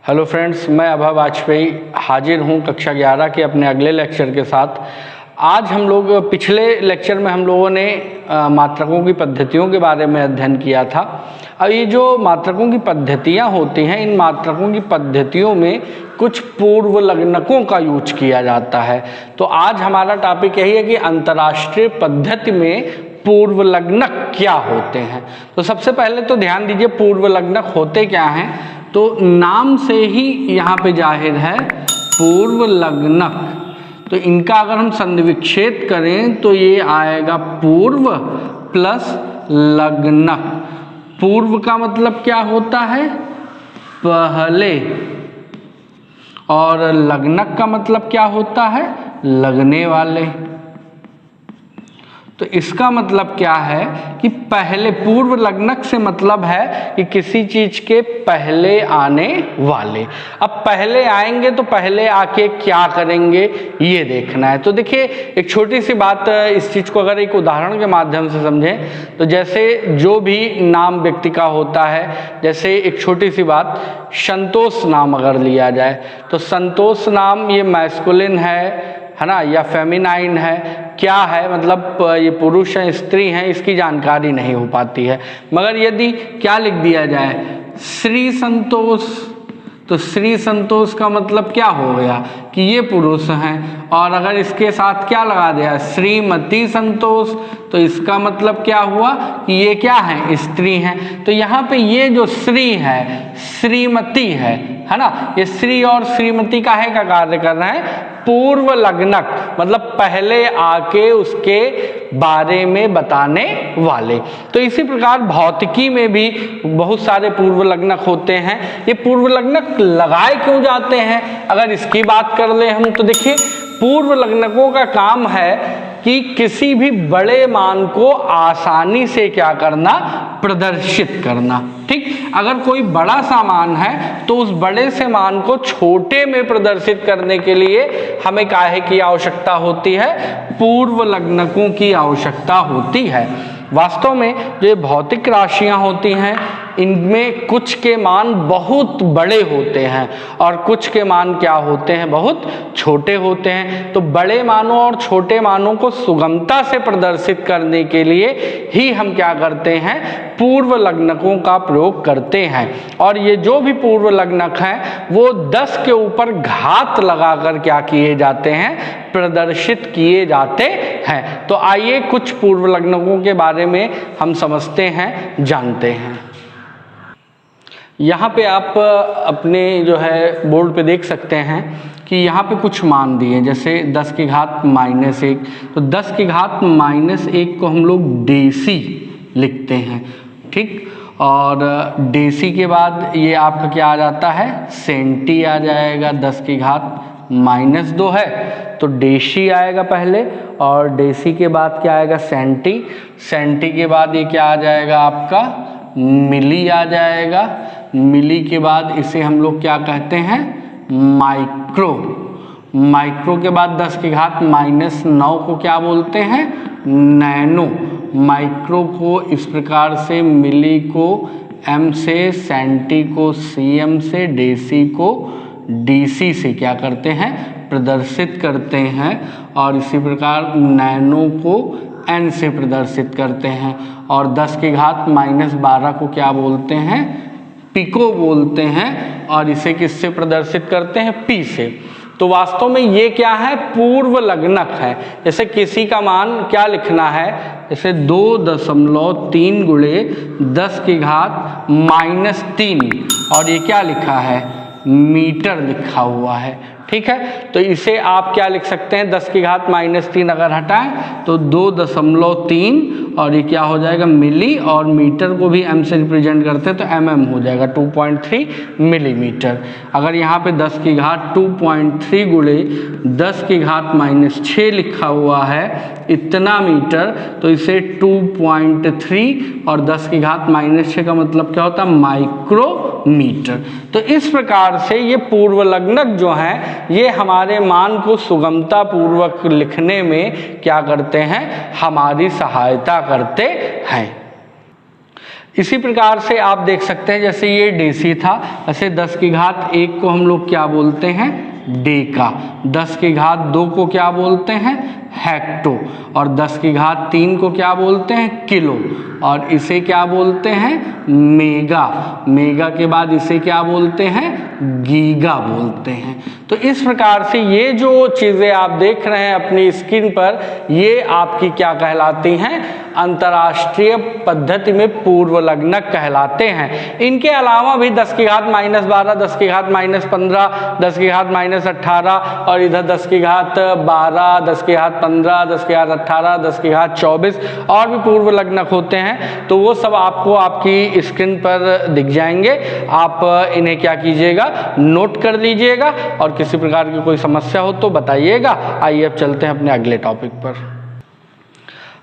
Hello friends, मैं अभय वाजपेयी हाजिर हूँ कक्षा 11 के अपने अगले लेक्चर के साथ। आज हम लोग पिछले लेक्चर में हम लोगों ने मात्रकों की पद्धतियों के बारे में अध्ययन किया था। अब ये जो मात्रकों की पद्धतियाँ होती हैं, इन मात्रकों की पद्धतियों में कुछ पूर्व लग्नकों का यूज किया जाता है। तो आज हमारा टॉपिक यही है कि अंतर्राष्ट्रीय पद्धति में पूर्व लग्नक क्या होते हैं। तो सबसे पहले तो ध्यान दीजिए पूर्व लग्नक होते क्या हैं। तो नाम से ही यहाँ पे जाहिर है पूर्व लग्नक। तो इनका अगर हम संधिविच्छेद करें तो ये आएगा पूर्व प्लस लग्नक। पूर्व का मतलब क्या होता है? पहले। और लग्नक का मतलब क्या होता है? लगने वाले। तो इसका मतलब क्या है कि पहले, पूर्व लग्नक से मतलब है कि किसी चीज के पहले आने वाले। अब पहले आएंगे तो पहले आके क्या करेंगे ये देखना है। तो देखिए एक छोटी सी बात, इस चीज को अगर एक उदाहरण के माध्यम से समझें तो जैसे जो भी नाम व्यक्ति का होता है, जैसे एक छोटी सी बात, संतोष नाम अगर लिया जाए तो संतोष नाम ये मैस्कुलिन है ना, या फेमिनाइन है, क्या है, मतलब ये पुरुष है स्त्री है, इसकी जानकारी नहीं हो पाती है। मगर यदि क्या लिख दिया जाए श्री संतोष, तो श्री संतोष का मतलब क्या हो गया कि ये पुरुष हैं। और अगर इसके साथ क्या लगा दिया श्रीमती संतोष, तो इसका मतलब क्या हुआ कि ये क्या है? स्त्री हैं। तो यहाँ पे ये जो श्री है श्रीमती है ना, ये श्री और श्रीमती काहे का कार्य कर रहे हैं? पूर्व लग्नक, मतलब पहले आके उसके बारे में बताने वाले। तो इसी प्रकार भौतिकी में भी बहुत सारे पूर्व लग्नक होते हैं। ये पूर्व लग्नक लगाए क्यों जाते हैं, अगर इसकी बात कर ले हम, तो देखिए पूर्व लग्नकों का काम है कि किसी भी बड़े मान को आसानी से क्या करना? प्रदर्शित करना। ठीक, अगर कोई बड़ा सा मान है तो उस बड़े से मान को छोटे में प्रदर्शित करने के लिए हमें काहे की आवश्यकता होती है? पूर्व लग्नकों की आवश्यकता होती है। वास्तव में जो ये भौतिक राशियां होती हैं इनमें कुछ के मान बहुत बड़े होते हैं और कुछ के मान क्या होते हैं? बहुत छोटे होते हैं। तो बड़े मानों और छोटे मानों को सुगमता से प्रदर्शित करने के लिए ही हम क्या करते हैं? पूर्व लग्नकों का प्रयोग करते हैं। और ये जो भी पूर्व लग्नक हैं वो 10 के ऊपर घात लगाकर क्या किए जाते हैं? प्रदर्शित किए जाते हैं। तो आइए कुछ पूर्व लग्नकों के बारे में हम समझते हैं, जानते हैं। यहाँ पे आप अपने जो है बोर्ड पे देख सकते हैं कि यहाँ पे कुछ मान दिए, जैसे 10 की घात -1। तो 10 की घात -1 को हम लोग डेसी लिखते हैं। ठीक, और डेसी के बाद ये आपका क्या आ जाता है? सेंटी आ जाएगा। 10 की घात -2 है तो डेसी आएगा पहले, और डेसी के बाद क्या आएगा? सेंटी। सेंटी के बाद ये क्या आ जाएगा आपका? मिली आ जाएगा। मिली के बाद इसे हम लोग क्या कहते हैं? माइक्रो। माइक्रो के बाद 10 की घात -9 को क्या बोलते हैं? नैनो। माइक्रो को इस प्रकार से, मिली को एम से, सेंटी को सीएम से, डेसी को डीसी से क्या करते हैं? प्रदर्शित करते हैं। और इसी प्रकार नैनो को एन से प्रदर्शित करते हैं। और 10 की घात -12 को क्या बोलते हैं? पिको बोलते हैं। और इसे किससे प्रदर्शित करते हैं? पी से। तो वास्तव में ये क्या है? पूर्व लग्नक है। जैसे किसी का मान क्या लिखना है? जैसे 2.3 गुणे 10 की घात -3, और ये क्या लिखा है? मीटर लिखा हुआ है। ठीक है, तो इसे आप क्या लिख सकते हैं? 10 की घात -3 अगर हटाएं तो 2.3, और ये क्या हो जाएगा? मिली। और मीटर को भी एम से रिप्रेजेंट करते हैं तो mm हो जाएगा 2.3 मिलीमीटर। अगर यहाँ पे 10 की घात 2.3 गुणे 10 की घात -6 लिखा हुआ है इतना मीटर, तो इसे 2.3 और 10 की घात -6 का मतलब क्या होता है? माइक्रोमीटर। तो इस प्रकार से ये पूर्व लग्नक जो हैं ये हमारे मान को सुगमता पूर्वक लिखने में क्या करते हैं? हमारी सहायता करते हैं। इसी प्रकार से आप देख सकते हैं, जैसे ये डेसी था, ऐसे 10 की घात 1 को हम लोग क्या बोलते हैं, डेका। 10 की घात 2 को क्या बोलते हैं, हेक्टो। और 10 की घात 3 को क्या बोलते हैं, किलो। और इसे क्या बोलते हैं, मेगा। मेगा के बाद इसे क्या बोलते हैं, गीगा बोलते हैं। तो इस प्रकार से ये जो चीज़ें आप देख रहे हैं अपनी स्क्रीन पर, ये आपकी क्या कहलाती हैं, अंतर्राष्ट्रीय पद्धति में पूर्व लग्नक कहलाते हैं। इनके अलावा भी 10 की घात -12, 10 की घात -15, 10 की घात -18 और इधर 10 की घात 12, 10 की घात 15, 10 की घात 18, 10 की घात 24 और भी पूर्व लग्नक होते हैं। तो वो सब आपको आपकी स्क्रीन पर दिख जाएंगे। आप इन्हें क्या कीजिएगा, नोट कर लीजिएगा और किसी प्रकार की कोई समस्या हो तो बताइएगा। आइए अब चलते हैं अपने अगले टॉपिक पर।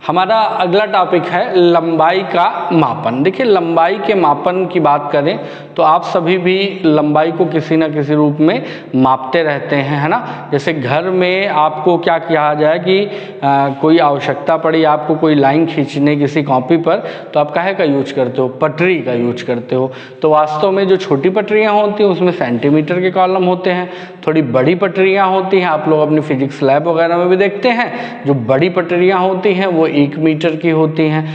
हमारा अगला टॉपिक है लंबाई का मापन। देखिए, लंबाई के मापन की बात करें तो आप सभी भी लंबाई को किसी न किसी रूप में मापते रहते हैं, है ना। जैसे घर में आपको क्या किया जाए कि कोई आवश्यकता पड़ी आपको कोई लाइन खींचने किसी कॉपी पर, तो आप काहे का यूज करते हो, पटरी का यूज करते हो। तो वास्तव में जो छोटी पटरियाँ होती हैं उसमें सेंटीमीटर के कॉलम होते हैं, थोड़ी बड़ी पटरियाँ होती हैं, आप लोग अपनी फिजिक्स लैब वगैरह में भी देखते हैं, जो बड़ी पटरियाँ होती हैं वो 1 मीटर की होती हैं।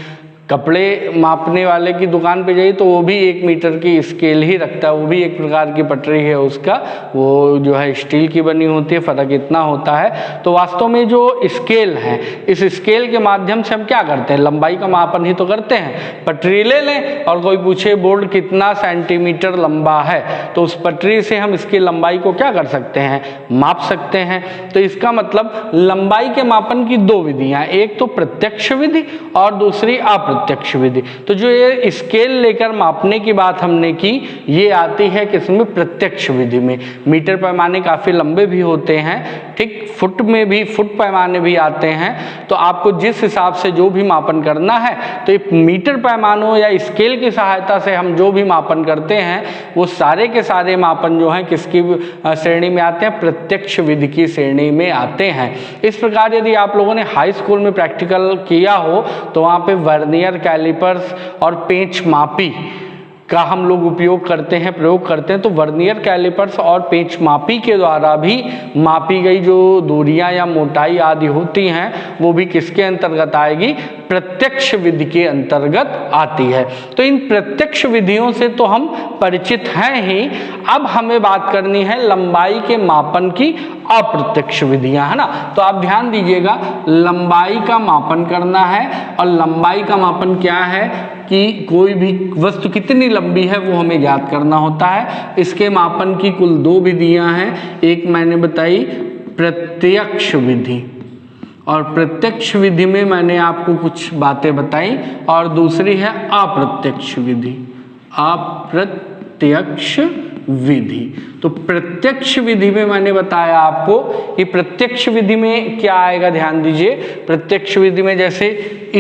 कपड़े मापने वाले की दुकान पे जाइए तो वो भी 1 मीटर की स्केल ही रखता है, वो भी एक प्रकार की पटरी है उसका, वो जो है स्टील की बनी होती है, फ़र्क इतना होता है। तो वास्तव में जो स्केल है, इस स्केल के माध्यम से हम क्या करते हैं, लंबाई का मापन ही तो करते हैं। पटरी ले लें और कोई पूछे बोर्ड कितना सेंटीमीटर लंबा है, तो उस पटरी से हम इसकी लंबाई को क्या कर सकते हैं, माप सकते हैं। तो इसका मतलब लंबाई के मापन की 2 विधियाँ, एक तो प्रत्यक्ष विधि और दूसरी अप्रत्यक्ष विधि। तो जो ये स्केल लेकर मापने की बात हमने की, ये आती है किसमें, प्रत्यक्ष विधि में। मीटर पैमाने काफ़ी लंबे भी होते हैं, ठीक, फुट में भी फुट पैमाने भी आते हैं। तो आपको जिस हिसाब से जो भी मापन करना है, तो ये मीटर पैमानों या स्केल की सहायता से हम जो भी मापन करते हैं वो सारे के सारे मापन जो हैं किसकी श्रेणी में आते हैं, प्रत्यक्ष विधि की श्रेणी में आते हैं। इस प्रकार यदि आप लोगों ने हाई स्कूल में प्रैक्टिकल किया हो तो वहाँ पे वर्नियर कैलिपर्स और पेंच मापी का हम लोग उपयोग करते हैं, प्रयोग करते हैं। तो वर्नियर कैलिपर्स और पेंच मापी के द्वारा भी मापी गई जो दूरियां या मोटाई आदि होती हैं वो भी किसके अंतर्गत आएगी, प्रत्यक्ष विधि के अंतर्गत आती है। तो इन प्रत्यक्ष विधियों से तो हम परिचित हैं ही। अब हमें बात करनी है लंबाई के मापन की अप्रत्यक्ष विधियां, है ना। तो आप ध्यान दीजिएगा, लंबाई का मापन करना है और लंबाई का मापन क्या है कि कोई भी वस्तु कितनी लंबी है वो हमें ज्ञात करना होता है। इसके मापन की कुल 2 विधियां हैं। एक मैंने बताई प्रत्यक्ष विधि, और प्रत्यक्ष विधि में मैंने आपको कुछ बातें बताई, और दूसरी है अप्रत्यक्ष विधि। अप्रत्यक्ष विधि, तो प्रत्यक्ष विधि में मैंने बताया आपको कि प्रत्यक्ष विधि में क्या आएगा, ध्यान दीजिए। प्रत्यक्ष विधि में जैसे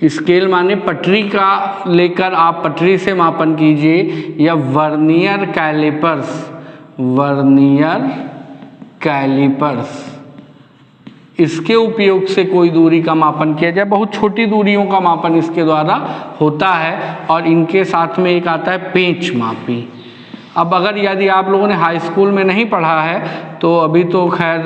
स्केल माने पटरी का लेकर आप पटरी से मापन कीजिए, या वर्नियर कैलिपर्स इसके उपयोग से कोई दूरी का मापन किया जाए। बहुत छोटी दूरियों का मापन इसके द्वारा होता है। और इनके साथ में एक आता है पेंच मापी। अब अगर यदि आप लोगों ने हाई स्कूल में नहीं पढ़ा है तो अभी तो खैर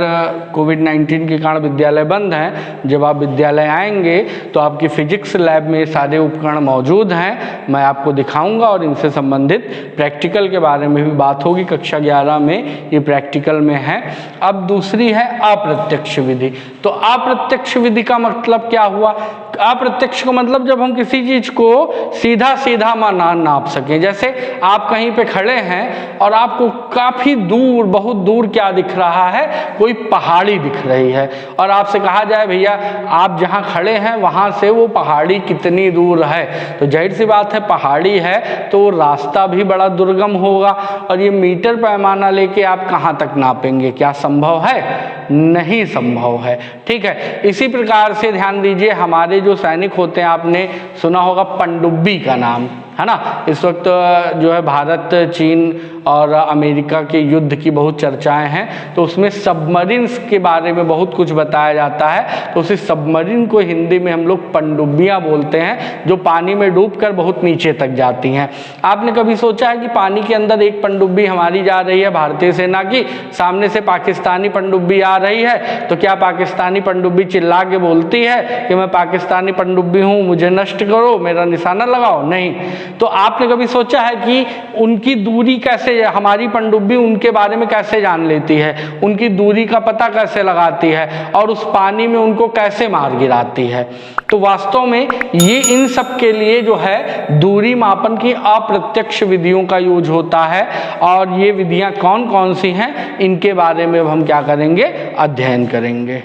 कोविड-19 के कारण विद्यालय बंद हैं। जब आप विद्यालय आएंगे तो आपकी फिजिक्स लैब में सारे उपकरण मौजूद हैं, मैं आपको दिखाऊंगा और इनसे संबंधित प्रैक्टिकल के बारे में भी बात होगी। कक्षा 11 में ये प्रैक्टिकल में है। अब दूसरी है अप्रत्यक्ष विधि। तो अप्रत्यक्ष विधि का मतलब क्या हुआ, अप्रत्यक्ष का मतलब जब हम किसी चीज को सीधा सीधा नाप सकें। जैसे आप कहीं पे खड़े हैं और आपको काफी दूर, बहुत दूर क्या दिख रहा है, कोई पहाड़ी दिख रही है, और आपसे कहा जाए भैया आप जहां खड़े हैं वहां से वो पहाड़ी कितनी दूर है, तो जाहिर सी बात है पहाड़ी है तो रास्ता भी बड़ा दुर्गम होगा। और ये मीटर पैमाना लेके आप कहां तक नापेंगे, क्या संभव है? नहीं संभव है। ठीक है, इसी प्रकार से ध्यान दीजिए, हमारे जो सैनिक होते हैं, आपने सुना होगा पनडुब्बी का नाम, है ना। इस वक्त जो है भारत, चीन और अमेरिका के युद्ध की बहुत चर्चाएं हैं, तो उसमें सबमरीन्स के बारे में बहुत कुछ बताया जाता है। तो उसी सबमरीन को हिंदी में हम लोग पनडुब्बियाँ बोलते हैं, जो पानी में डूबकर बहुत नीचे तक जाती हैं। आपने कभी सोचा है कि पानी के अंदर एक पनडुब्बी हमारी जा रही है भारतीय सेना की, सामने से पाकिस्तानी पनडुब्बी आ रही है, तो क्या पाकिस्तानी पनडुब्बी चिल्ला के बोलती है कि मैं पाकिस्तानी पनडुब्बी हूँ, मुझे नष्ट करो, मेरा निशाना लगाओ? नहीं। तो आपने कभी सोचा है कि उनकी दूरी कैसे, हमारी पनडुब्बी उनके बारे में कैसे जान लेती है, उनकी दूरी का पता कैसे लगाती है और उस पानी में उनको कैसे मार गिराती है? तो वास्तव में ये इन सब के लिए जो है दूरी मापन की अप्रत्यक्ष विधियों का यूज होता है। और ये विधियां कौन कौन सी हैं, इनके बारे में हम क्या करेंगे, अध्ययन करेंगे।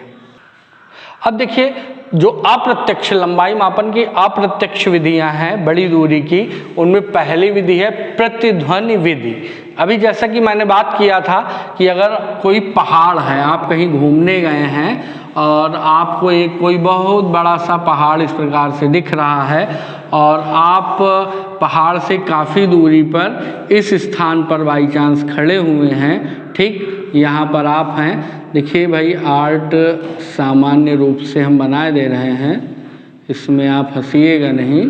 अब देखिए, जो अप्रत्यक्ष लंबाई मापन की अप्रत्यक्ष विधियां हैं बड़ी दूरी की, उनमें पहली विधि है प्रतिध्वनि विधि। अभी जैसा कि मैंने बात किया था कि अगर कोई पहाड़ है, आप कहीं घूमने गए हैं और आपको एक कोई बहुत बड़ा सा पहाड़ इस प्रकार से दिख रहा है और आप पहाड़ से काफ़ी दूरी पर इस स्थान पर बाई चांस खड़े हुए हैं, ठीक, यहाँ पर आप हैं। देखिए भाई, आर्ट सामान्य रूप से हम बनाए दे रहे हैं, इसमें आप हंसिएगा नहीं।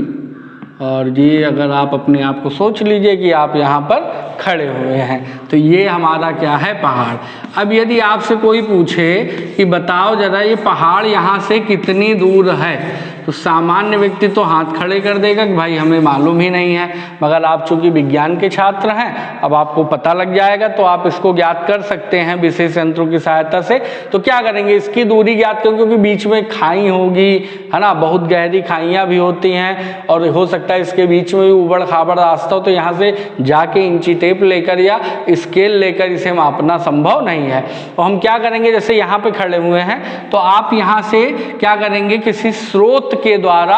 और ये अगर आप अपने आप को सोच लीजिए कि आप यहाँ पर खड़े हुए हैं, तो ये हमारा क्या है, पहाड़। अब यदि आपसे कोई पूछे कि बताओ जरा ये पहाड़ यहाँ से कितनी दूर है, तो सामान्य व्यक्ति तो हाथ खड़े कर देगा कि भाई हमें मालूम ही नहीं है। मगर आप चूंकि विज्ञान के छात्र हैं, अब आपको पता लग जाएगा, तो आप इसको ज्ञात कर सकते हैं विशेष यंत्रों की सहायता से। तो क्या करेंगे, इसकी दूरी ज्ञात करेंगे, क्योंकि बीच में खाई होगी, है ना, बहुत गहरी खाइयाँ भी होती हैं और हो सकता है इसके बीच में भी उबड़ खाबड़ रास्ता हो, तो यहाँ से जाके इंची टेप लेकर या स्केल लेकर इसे मापना संभव नहीं है। तो हम क्या करेंगे, जैसे यहाँ पे खड़े हुए हैं, तो आप यहाँ से क्या करेंगे, किसी स्रोत के द्वारा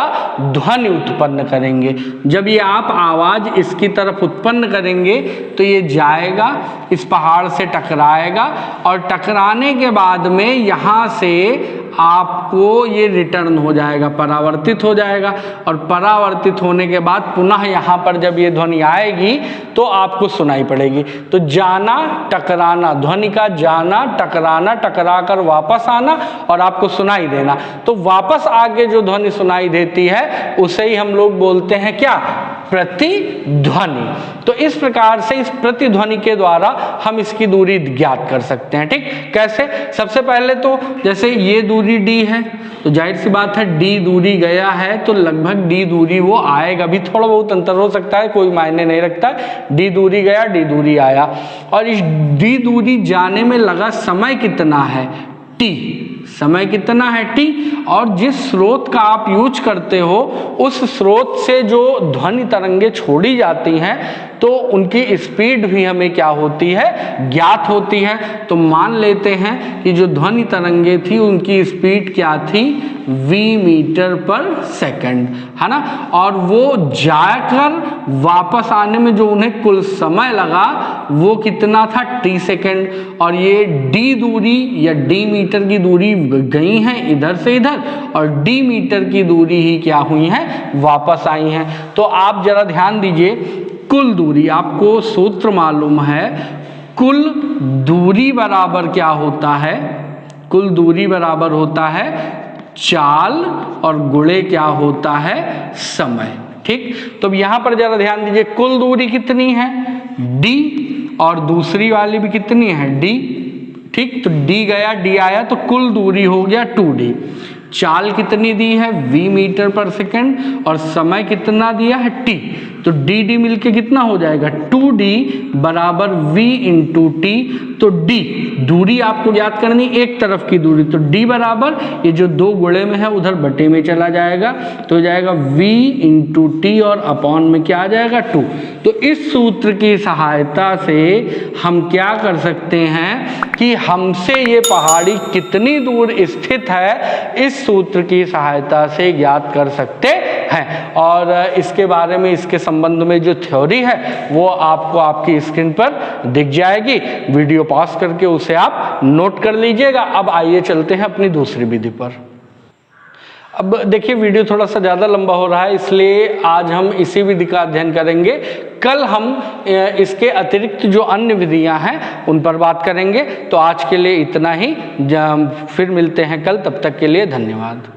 ध्वनि उत्पन्न करेंगे। जब ये आप आवाज इसकी तरफ उत्पन्न करेंगे तो ये जाएगा, इस पहाड़ से टकराएगा और टकराने के बाद में यहाँ से आपको ये रिटर्न हो जाएगा, परावर्तित हो जाएगा। और परावर्तित होने के बाद पुनः यहाँ पर जब ये ध्वनि आएगी तो आपको सुनाई पड़ेगी। तो जाना, टकराना, ध्वनि का जाना, टकराना, टकरा कर वापस आना और आपको सुनाई देना। तो वापस आगे जो ध्वनि सुनाई देती है उसे ही हम लोग बोलते हैं क्या, प्रतिध्वनि। तो इस प्रकार से इस प्रतिध्वनि के द्वारा हम इसकी दूरी ज्ञात कर सकते हैं। ठीक, कैसे? सबसे पहले तो जैसे ये दूरी d है, तो जाहिर सी बात है d दूरी गया है तो लगभग d दूरी वो आएगा, भी थोड़ा बहुत अंतर हो सकता है, कोई मायने नहीं रखता है। d दूरी गया, d दूरी आया। और इस d दूरी जाने में लगा समय कितना है, t, समय कितना है t। और जिस स्रोत का आप यूज करते हो उस स्रोत से जो ध्वनि तरंगे छोड़ी जाती हैं तो उनकी स्पीड भी हमें क्या होती है, ज्ञात होती है। तो मान लेते हैं कि जो ध्वनि तरंगे थी उनकी स्पीड क्या थी, v मीटर पर सेकंड, है ना। और वो जाकर वापस आने में जो उन्हें कुल समय लगा वो कितना था, t सेकंड। और ये d दूरी या d मीटर की दूरी गई हैं इधर से इधर और d मीटर की दूरी ही क्या हुई है, वापस आई हैं। तो आप जरा ध्यान दीजिए, कुल दूरी, आपको सूत्र मालूम है, कुल दूरी बराबर क्या होता है, कुल दूरी बराबर होता है चाल और गुणे क्या होता है, समय। ठीक, तो अब यहाँ पर जरा ध्यान दीजिए, कुल दूरी कितनी है, d, और दूसरी वाली भी कितनी है, d। ठीक, तो d गया, d आया, तो कुल दूरी हो गया 2d। चाल कितनी दी है, v मीटर पर सेकंड, और समय कितना दिया है, t। तो dd मिलके कितना हो जाएगा, 2d बराबर v इंटू टी। तो d दूरी आपको ज्ञात करनी, एक तरफ की दूरी, तो d बराबर ये जो दो गुणे में है उधर बटे में चला जाएगा, तो हो जाएगा v इंटू टी और अपॉन में क्या आ जाएगा, 2। तो इस सूत्र की सहायता से हम क्या कर सकते हैं कि हमसे ये पहाड़ी कितनी दूर स्थित है, इस सूत्र की सहायता से ज्ञात कर सकते हैं। और इसके बारे में, इसके संबंध में जो थ्योरी है वो आपको आपकी स्क्रीन पर दिख जाएगी। वीडियो पॉज करके उसे आप नोट कर लीजिएगा। अब आइए चलते हैं अपनी दूसरी विधि पर। अब देखिए वीडियो थोड़ा सा ज़्यादा लंबा हो रहा है, इसलिए आज हम इसी विधि का अध्ययन करेंगे। कल हम इसके अतिरिक्त जो अन्य विधियां हैं उन पर बात करेंगे। तो आज के लिए इतना ही, फिर मिलते हैं कल, तब तक के लिए धन्यवाद।